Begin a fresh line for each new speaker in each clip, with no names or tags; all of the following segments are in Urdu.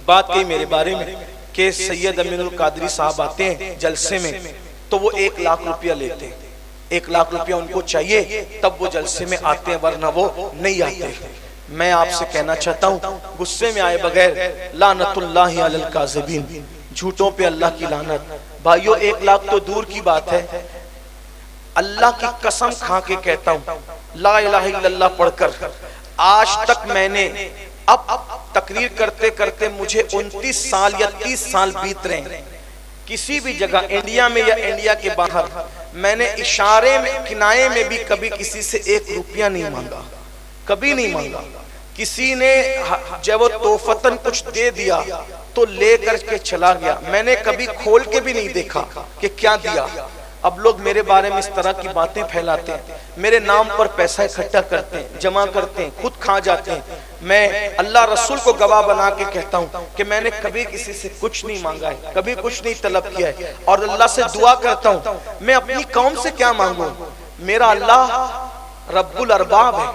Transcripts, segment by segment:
بات کہی میرے بارے میں کہ سید امین القادری صاحب آتے ہیں جلسے میں تو وہ 1 لاکھ روپیہ لیتے ہیں، 1 لاکھ روپیہ ان کو چاہیے تب وہ جلسے میں آتے ہیں، ورنہ وہ نہیں آتے۔ میں آپ سے کہنا چاہتا ہوں غصے میں آئے بغیر لعنت اللہ علی الکاذبین، جھوٹوں پہ اللہ کی لعنت۔ بھائیو 1 لاکھ تو دور کی بات ہے، اللہ کی قسم کھا کے کہتا ہوں لا الہ الا اللہ پڑھ کر آج تک میں نے اب تقریر کرتے کرتے مجھے 29 سال یا 30 سال بیت رہے ہیں، کسی بھی جگہ انڈیا میں یا انڈیا کے باہر میں نے اشارے میں کنائے میں بھی کبھی کسی سے 1 روپیہ نہیں مانگا، کبھی نہیں مانگا۔ کسی نے جب وہ توفتاً کچھ دے دیا تو لے کر کے چلا گیا، میں نے کبھی کھول کے بھی نہیں دیکھا کہ کیا دیا۔ اب لوگ میرے بارے میں اس طرح کی باتیں پھیلاتے ہیں، میرے نام پر پیسہ اکٹھا کرتے ہیں، جمع کرتے ہیں، خود کھا جاتے ہیں۔ میں اللہ رسول کو گواہ بنا کے کہتا ہوں کہ میں نے کبھی کسی سے کچھ نہیں مانگا ہے، کبھی کچھ نہیں طلب کیا ہے، اور اللہ سے دعا کرتا ہوں میں اپنی قوم سے کیا مانگوں؟ میرا اللہ رب الارباب ہے،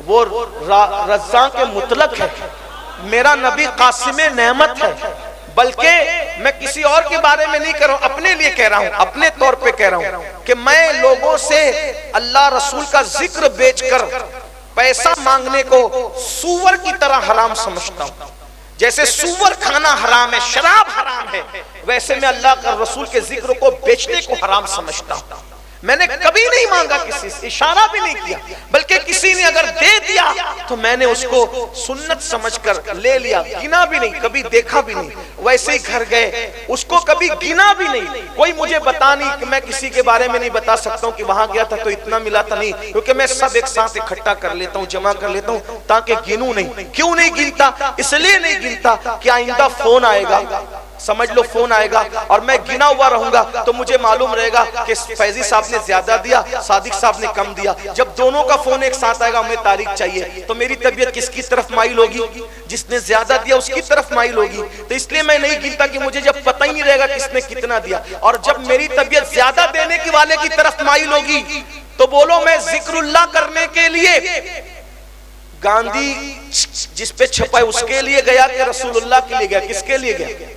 وہ رزاق مطلق ہے، میرا نبی قاسم نعمت ہے۔ بلکہ میں کسی اور کے بارے میں نہیں کہہ رہا ہوں، اپنے لیے کہہ رہا ہوں، اپنے طور پہ کہہ رہا ہوں کہ میں لوگوں سے اللہ رسول کا ذکر بیچ کر پیسہ مانگنے کو سور کی طرح حرام سمجھتا ہوں۔ جیسے سور کھانا حرام ہے، شراب حرام ہے، ویسے میں اللہ کا رسول کے ذکر کو بیچنے کو حرام سمجھتا ہوں۔ میں نے کبھی نہیں مانگا کسی سے، اشارہ بھی نہیں کیا، بلکہ کسی نے اگر دے دیا تو میں نے اس کو سنت سمجھ کر لے لیا، گنا بھی نہیں، کبھی دیکھا بھی نہیں۔ ویسے ہی گھر گئے، اس کو کبھی گنا بھی نہیں، کوئی مجھے بتا نہیں کہ میں کسی کے بارے میں نہیں بتا سکتا ہوں کہ وہاں گیا تھا تو اتنا ملا تھا، نہیں، کیونکہ میں سب ایک ساتھ اکٹھا کر لیتا ہوں، جمع کر لیتا ہوں تاکہ گنوں نہیں۔ کیوں نہیں گنتا؟ اس لیے نہیں گنتا کہ آئندہ فون آئے گا، سمجھ لو فون آئے گا اور میں گنا ہوا رہوں گا تو مجھے معلوم رہے گا کہ فیضی صاحب نے زیادہ دیا، صادق صاحب نے کم دیا۔ جب دونوں کا فون ایک ساتھ آئے گا، ہمیں تاریخ چاہیے، تو میری طبیعت کس کی طرف مائل ہوگی؟ جس نے زیادہ دیا اس کی طرف مائل ہوگی۔ تو اس لیے میں نہیں گنتا کہ مجھے جب پتہ ہی نہیں رہے گا کس نے کتنا دیا، اور جب میری طبیعت زیادہ دینے کی والے کی طرف مائل ہوگی تو بولو میں ذکر اللہ کرنے کے لیے گاندھی جس پہ چھپا ہے اس کے لیے گیا کہ رسول اللہ کے لیے گیا؟ کس کے لیے گیا؟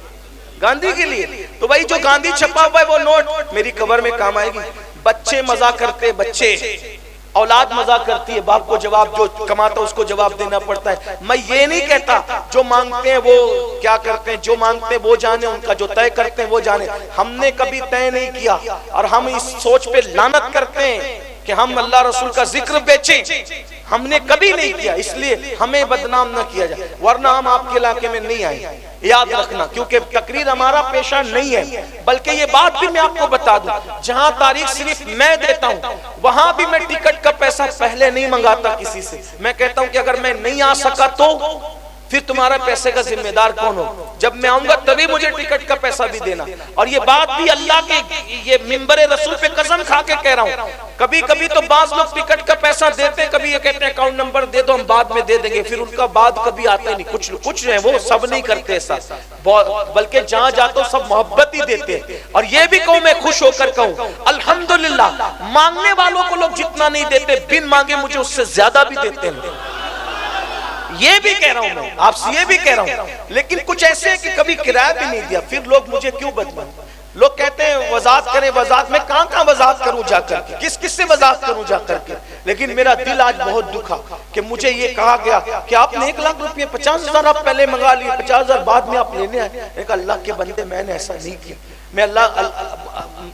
گاندھی کے لیے۔ تو بھائی جو گاندھی چھپا ہوا ہے وہ نوٹ میری قبر میں کام آئے گی۔ بچے مزہ کرتے، بچے اولاد مزہ کرتی ہے، باپ کو جواب جو کماتا اس کو جواب دینا پڑتا ہے۔ میں یہ نہیں کہتا جو مانگتے ہیں وہ کیا کرتے ہیں، جو مانگتے ہیں وہ جانے، ان کا جو طے کرتے ہیں وہ جانے۔ ہم نے کبھی طے نہیں کیا اور ہم اس سوچ پہ لعنت کرتے ہیں کہ ہم اللہ رسول کا ذکر بیچیں، ہم نے کبھی نہیں کیا، اس لیے ہمیں بدنام نہ کیا جائے، ورنہ ہم آپ کے علاقے میں نہیں آئے، یاد رکھنا، کیونکہ تقریر ہمارا پیشہ نہیں ہے۔ بلکہ یہ بات بھی میں آپ کو بتا دوں، جہاں تاریخ صرف میں دیتا ہوں وہاں بھی میں ٹکٹ کا پیسہ پہلے نہیں منگاتا کسی سے۔ میں کہتا ہوں کہ اگر میں نہیں آ سکا تو پھر تمہارا پیسے کا ذمہ دار کون ہو؟ جب میں آؤں گا تبھی مجھے ٹکٹ کا پیسہ بھی دینا۔ اور یہ بات بھی اللہ کے یہ منبر رسول پہ قسم کھا کے کہہ رہا ہوں۔ کبھی کبھی تو بعض لوگ ٹکٹ کا پیسہ دیتے، کبھی یہ کہتے ہیں اکاؤنٹ نمبر دے دو ہم بعد میں دے دیں گے، پھر ان کا بعد کبھی آتا ہی نہیں۔ کچھ ہیں وہ سب نہیں کرتے ایسا، بلکہ جہاں جاتا ہوں سب محبت ہی دیتے ہیں۔ اور یہ بھی کہوں میں خوش ہو کر کہوں الحمدللہ، مانگنے والوں کو لوگ جتنا نہیں دیتے بن مانگے مجھے اس سے زیادہ بھی دیتے ہیں۔ یہ بھی کہہ رہا ہوں میں آپ سے، یہ بھی کہہ رہا ہوں، لیکن کچھ ایسے ہیں کہ کبھی کرایہ بھی نہیں دیا، پھر لوگ مجھے کیوں بدنام؟ لوگ کہتے ہیں وضاحت کریں، وضاحت میں کہاں وضاحت کروں جا کر کے، کس سے وضاحت کروں جا کر کے؟ لیکن میرا دل آج بہت دکھا کہ مجھے یہ کہا گیا کہ آپ نے 1 لاکھ روپے 50,000 آپ پہلے منگا لیے، 50,000 بعد میں آپ لینے آئے۔ میں کہا اللہ کے بندے میں نے ایسا نہیں کیا، میں اللہ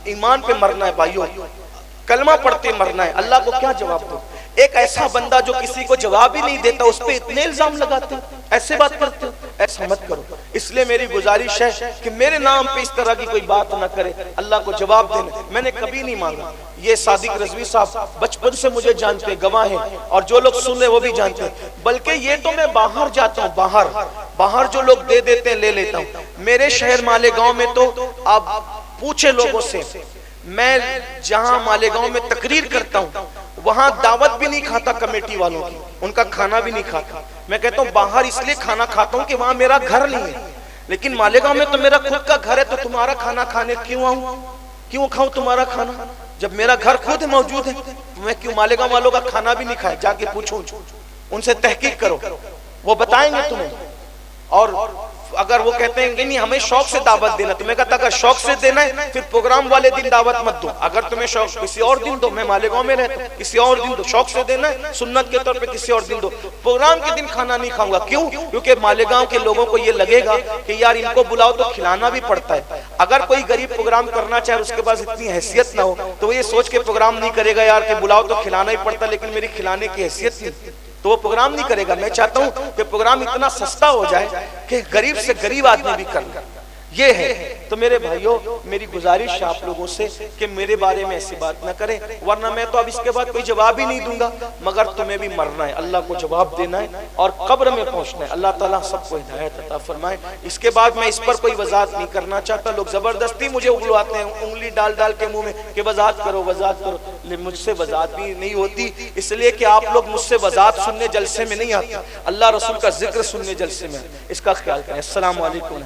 ایمان پہ مرنا ہے بھائیو، کلمہ پڑھتے مرنا ہے، اللہ کو کیا جواب دوں؟ ایک ایسا بندہ جو کسی کو جواب ہی نہیں دیتا اس پہ اتنے الزام لگاتے ہیں، ایسے بات کرتے ہیں، ایسا مت کرو۔ اس لیے میری گزارش ہے کہ میرے نام پہ اس طرح کی کوئی بات نہ کرے، اللہ کو جواب دینا میں نے کبھی نہیں مانگا۔ یہ صادق رضوی صاحب بچپن سے مجھے جانتے ہیں، گواہ ہیں، اور جو لوگ سن لے وہ بھی جانتے ہیں۔ بلکہ یہ تو میں باہر جاتا ہوں، باہر جو لوگ دے دیتے ہیں لے لیتا ہوں۔ میرے شہر مالیگاؤں میں تو آپ پوچھے لوگوں سے، میں جہاں مالیگاؤں میں تقریر کرتا ہوں وہاں دعوت بھی نہیں کھاتا کمیٹی والوں کی، ان کا کھانا بھی نہیں کھاتا۔ میں کہتا ہوں باہر اس لیے کھانا کھاتا ہوں کہ وہاں میرا گھر نہیں ہے، لیکن مالیگاؤں میں تو میرا خود کا گھر ہے، تو تمہارا کھانا کھانے کیوں آؤں؟ کیوں کھاؤں تمہارا کھانا؟ جب میرا گھر خود موجود ہے میں کیوں مالیگاؤں والوں کا کھانا بھی نہیں کھایا؟ جا کے پوچھو ان سے، تحقیق کرو، وہ بتائیں گے تمہیں۔ اور اگر وہ کہتے ہیں کہ نہیں ہمیں شوق سے دعوت دینا، تو میں کہتا اگر شوق سے دینا ہے پھر پروگرام والے دن دعوت مت دو، اگر تمہیں شوق کسی اور دن دو، میں مالیگاؤں میں رہتا ہوں، کسی اور دن دو، شوق سے دینا ہے سنت کے طور پہ کسی اور دن دو، پروگرام کے دن کھانا نہیں کھاؤں گا۔ کیوں؟ کیونکہ مالیگاؤں کے لوگوں کو یہ لگے گا کہ یار ان کو بلاؤ تو کھلانا بھی پڑتا ہے، اگر کوئی غریب پروگرام کرنا چاہے اس کے پاس اتنی حیثیت نہ ہو تو وہ یہ سوچ کے پروگرام نہیں کرے گا یار کہ بلاؤ تو کھلانا ہی پڑتا لیکن میری کھلانے کی حیثیت نہیں، تو وہ پروگرام نہیں کرے گا۔ میں چاہتا ہوں کہ پروگرام اتنا سستا ہو جائے کہ غریب سے غریب آدمی بھی کر لے، یہ ہے۔ تو میرے بھائیوں میری گزارش ہے آپ لوگوں سے کہ میرے بارے میں ایسی بات نہ کریں، ورنہ میں تو اب اس کے بعد کوئی جواب ہی نہیں دوں گا، مگر تمہیں بھی مرنا ہے، اللہ کو جواب دینا ہے اور قبر میں پہنچنا ہے۔ اللہ تعالیٰ سب کو ہدایت عطا فرمائے۔ اس کے بعد میں اس پر کوئی وضاحت نہیں کرنا چاہتا، لوگ زبردستی مجھے اگلواتے ہیں، انگلی ڈال ڈال کے منہ میں کہ وضاحت کرو وضاحت کرو، لیکن مجھ سے وضاحت بھی نہیں ہوتی، اس لیے کہ آپ لوگ مجھ سے وضاحت سننے جلسے میں نہیں آتے، اللہ رسول کا ذکر سننے جلسے میں، اس کا خیال کریں۔ السلام علیکم۔